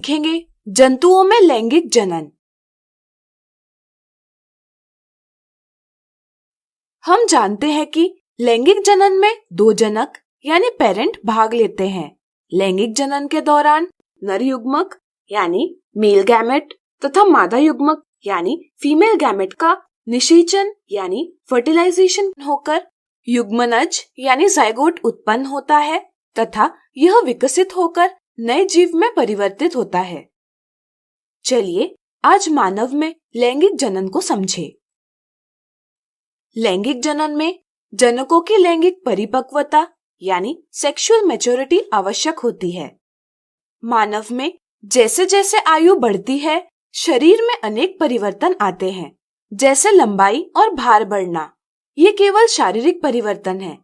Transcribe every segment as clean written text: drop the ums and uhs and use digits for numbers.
सीखेंगे जंतुओं में लैंगिक जनन। हम जानते हैं कि लैंगिक जनन में दो जनक यानी पेरेंट भाग लेते हैं। लैंगिक जनन के दौरान नर युग्मक यानी मेल गैमेट तथा मादा युग्मक यानी फीमेल गैमेट का निषेचन यानी फर्टिलाइजेशन होकर युग्मनज यानी जाइगोट उत्पन्न होता है तथा यह विकसित होकर नए जीव में परिवर्तित होता है। चलिए आज मानव में लैंगिक जनन को समझें। लैंगिक जनन में जनकों की लैंगिक परिपक्वता यानी सेक्सुअल मैच्योरिटी आवश्यक होती है। मानव में जैसे जैसे आयु बढ़ती है, शरीर में अनेक परिवर्तन आते हैं, जैसे लंबाई और भार बढ़ना। ये केवल शारीरिक परिवर्तन है।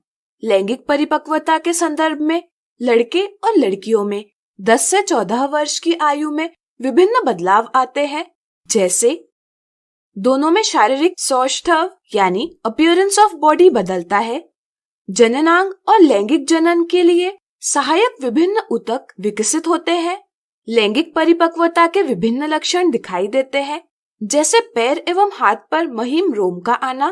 लैंगिक परिपक्वता के संदर्भ में लड़के और लड़कियों में 10 से 14 वर्ष की आयु में विभिन्न बदलाव आते हैं, जैसे दोनों में शारीरिक सौष्ठव यानी अपीयरेंस ऑफ बॉडी बदलता है। जननांग और लैंगिक जनन के लिए सहायक विभिन्न ऊतक विकसित होते हैं। लैंगिक परिपक्वता के विभिन्न लक्षण दिखाई देते हैं, जैसे पैर एवं हाथ पर महीन रोम का आना,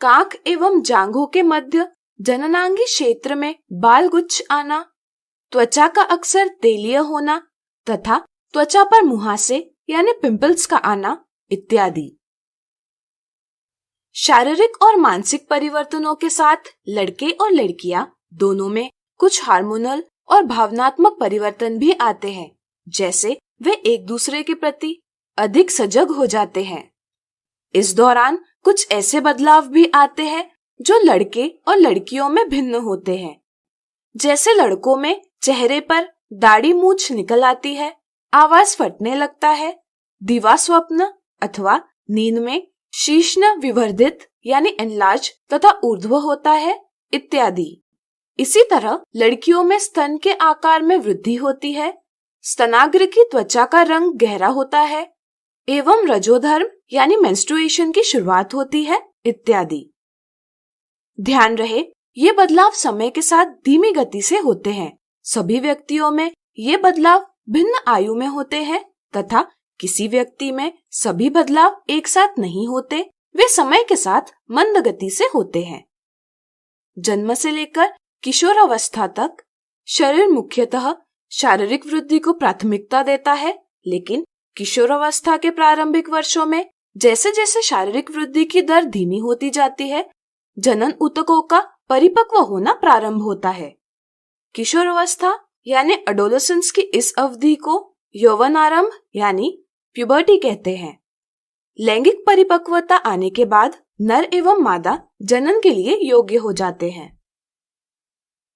कांख एवं जांघों के मध्य जननांगी क्षेत्र में बाल गुच्छ आना, त्वचा का अक्सर तेलीय होना तथा त्वचा पर मुहासे यानी पिंपल्स का आना इत्यादि। शारीरिक और मानसिक परिवर्तनों के साथ लड़के और लड़कियां दोनों में कुछ हार्मोनल और भावनात्मक परिवर्तन भी आते हैं, जैसे वे एक दूसरे के प्रति अधिक सजग हो जाते हैं। इस दौरान कुछ ऐसे बदलाव भी आते हैं जो लड़के और लड़कियों में भिन्न होते हैं, जैसे लड़कों में चेहरे पर दाढ़ी मूंछ निकल आती है, आवाज फटने लगता है, दिवा स्वप्न अथवा नींद में शीश्न विवर्धित यानी एनलार्ज तथा ऊर्ध्व होता है इत्यादि। इसी तरह लड़कियों में स्तन के आकार में वृद्धि होती है, स्तनाग्र की त्वचा का रंग गहरा होता है एवं रजोधर्म यानी मेंस्ट्रुएशन की शुरुआत होती है इत्यादि। ध्यान रहे ये बदलाव समय के साथ धीमी गति से होते हैं। सभी व्यक्तियों में ये बदलाव भिन्न आयु में होते हैं तथा किसी व्यक्ति में सभी बदलाव एक साथ नहीं होते, वे समय के साथ मंद गति से होते हैं। जन्म से लेकर किशोर अवस्था तक शरीर मुख्यतः शारीरिक वृद्धि को प्राथमिकता देता है, लेकिन किशोर अवस्था के प्रारंभिक वर्षों में जैसे जैसे शारीरिक वृद्धि की दर धीमी होती जाती है, जनन ऊतकों का परिपक्व होना प्रारंभ होता है। किशोर अवस्था यानी एडोलेसेंस की इस अवधि को यौवनारंभ यानी प्यूबर्टी कहते हैं। लैंगिक परिपक्वता आने के बाद नर एवं मादा जनन के लिए योग्य हो जाते हैं।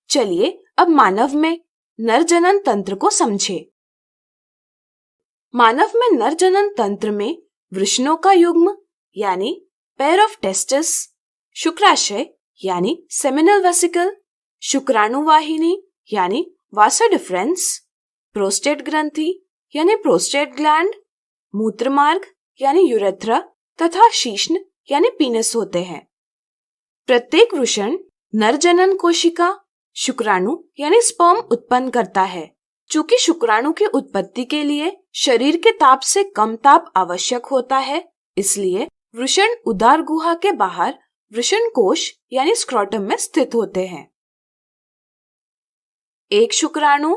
चलिए अब मानव में नर जनन तंत्र को समझें। मानव में नर जनन तंत्र में वृषणों का युग्म यानी पेयर ऑफ टेस्टिस, शुक्राशय यानी सेमिनल वेसिकल, शुक्राणु वाहिनी यानी वासा डिफरेंस, प्रोस्टेट ग्रंथि यानी प्रोस्टेट ग्लैंड, मूत्र मार्ग यानी यूरेथ्रा तथा शीश्न यानी पीनस होते हैं। प्रत्येक वृषण नर जनन कोशिका शुक्राणु यानी स्पर्म उत्पन्न करता है। चूंकि शुक्राणु की उत्पत्ति के लिए शरीर के ताप से कम ताप आवश्यक होता है, इसलिए वृषण उदर गुहा के बाहर वृषण कोश यानी स्क्रोटम में स्थित होते हैं। एक शुक्राणु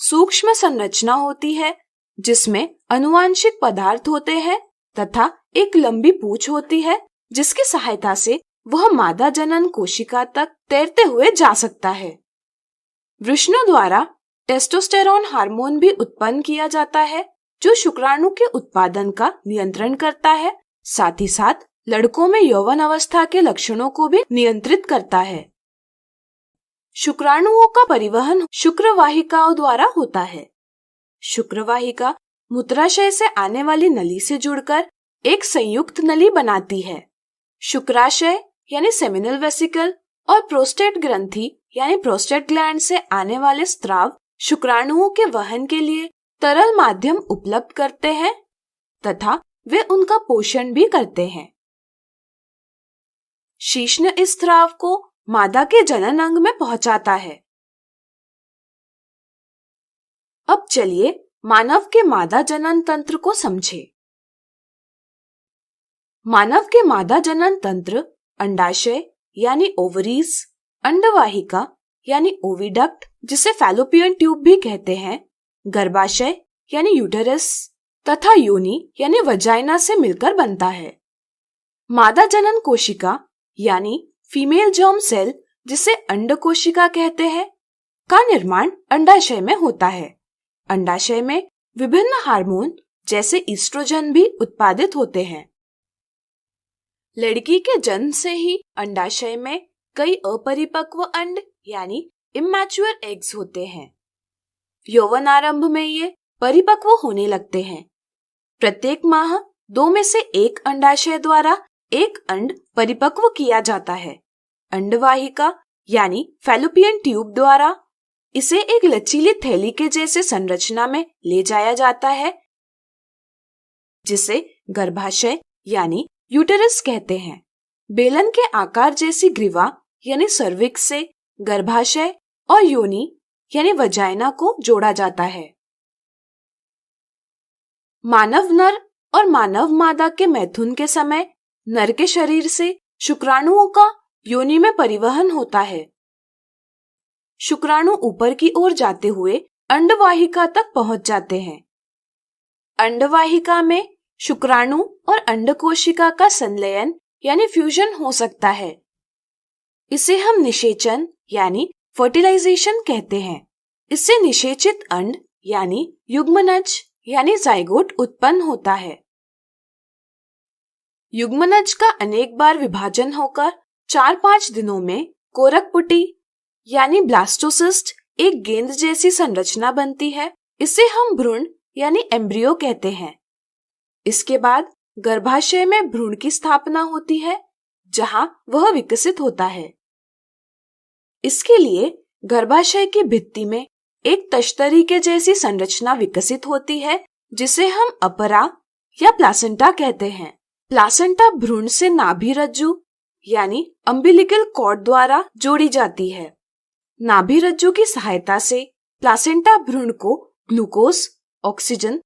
सूक्ष्म संरचना होती है जिसमें अनुवांशिक पदार्थ होते हैं तथा एक लंबी पूंछ होती है जिसकी सहायता से वह मादा जनन कोशिका तक तैरते हुए जा सकता है। वृषणों द्वारा टेस्टोस्टेरोन हार्मोन भी उत्पन्न किया जाता है जो शुक्राणु के उत्पादन का नियंत्रण करता है, साथ ही साथ लड़कों में यौवन अवस्था के लक्षणों को भी नियंत्रित करता है। शुक्राणुओं का परिवहन शुक्रवाहिकाओं द्वारा होता है। शुक्रवाहिका मूत्राशय से आने वाली नली से जुड़कर एक संयुक्त नली बनाती है। शुक्राशय यानी सेमिनल वेसिकल और प्रोस्टेट ग्रंथि यानी प्रोस्टेट ग्लैंड से आने वाले स्राव शुक्राणुओं के वहन के लिए तरल माध्यम उपलब्ध करते हैं तथा वे उनका पोषण भी करते हैं। शीश्न इस स्राव को मादा के जनन अंग में पहुंचाता है। अब चलिए मानव के मादा जनन तंत्र को समझे। मानव के मादा जनन तंत्र अंडाशय यानी ओवरीज, अंडवाहिका यानी ओविडक्ट जिसे फैलोपियन ट्यूब भी कहते हैं, गर्भाशय यानी यूटेरस तथा योनि यानी वजाइना से मिलकर बनता है। मादा जनन कोशिका यानी फीमेल जर्म सेल जिसे अंड कोशिका कहते हैं का निर्माण अंडाशय में होता है। अंडाशय में विभिन्न हार्मोन जैसे ईस्ट्रोजन भी उत्पादित होते हैं। लड़की के जन्म से ही अंडाशय में कई अपरिपक्व अंड यानी इमैच्योर एग्स होते हैं। यौवनारंभ में ये परिपक्व होने लगते हैं। प्रत्येक माह 2 में से 1 अंडाशय द्वारा 1 अंड परिपक्व किया जाता है। अंडवाहिका यानी फैलोपियन ट्यूब द्वारा इसे एक लचीली थैली के जैसे संरचना में ले जाया जाता है जिसे गर्भाशय यानी यूटेरस कहते हैं। बेलन के आकार जैसी ग्रीवा यानी सर्विक्स से गर्भाशय और योनि यानी वजाइना को जोड़ा जाता है। मानव नर और मानव मादा के मैथुन के समय नर के शरीर से शुक्राणुओं का योनि में परिवहन होता है। शुक्राणु ऊपर की ओर जाते हुए अंडवाहिका तक पहुंच जाते हैं। अंडवाहिका में शुक्राणु और अंडकोशिका का संलयन यानी फ्यूजन हो सकता है। इसे हम निषेचन यानी फर्टिलाइजेशन कहते हैं। इससे निषेचित अंड यानी युग्मनज यानी जाइगोट उत्पन्न होता है। युग्मनज का अनेक बार विभाजन होकर 4-5 दिनों में कोरकपुटी यानी ब्लास्टोसिस्ट एक गेंद जैसी संरचना बनती है। इसे हम भ्रूण यानी एम्ब्रियो कहते हैं। इसके बाद गर्भाशय में भ्रूण की स्थापना होती है जहां वह विकसित होता है। इसके लिए गर्भाशय की भित्ति में एक तश्तरी के जैसी संरचना विकसित होती है जिसे हम अपरा या प्लासेंटा कहते हैं। प्लासेंटा भ्रूण से नाभि रज्जु यानी अम्बिलिकल कॉर्ड द्वारा जोड़ी जाती है। नाभि रज्जु की सहायता से प्लासेंटा भ्रूण को ग्लूकोज, ऑक्सीजन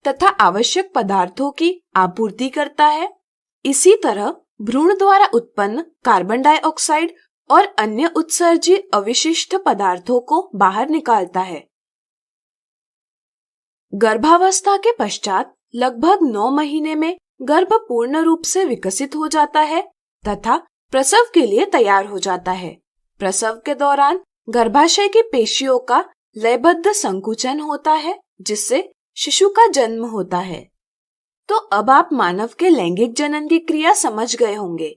तथा आवश्यक पदार्थों की आपूर्ति करता है। इसी तरह भ्रूण द्वारा उत्पन्न कार्बन डाइऑक्साइड और अन्य उत्सर्जी अविशिष्ट पदार्थों को बाहर निकालता है। गर्भावस्था के पश्चात लगभग 9 महीने में गर्भ पूर्ण रूप से विकसित हो जाता है तथा प्रसव के लिए तैयार हो जाता है। प्रसव के दौरान गर्भाशय की पेशियों का लयबद्ध संकुचन होता है जिससे शिशु का जन्म होता है। तो अब आप मानव के लैंगिक जनन की क्रिया समझ गए होंगे।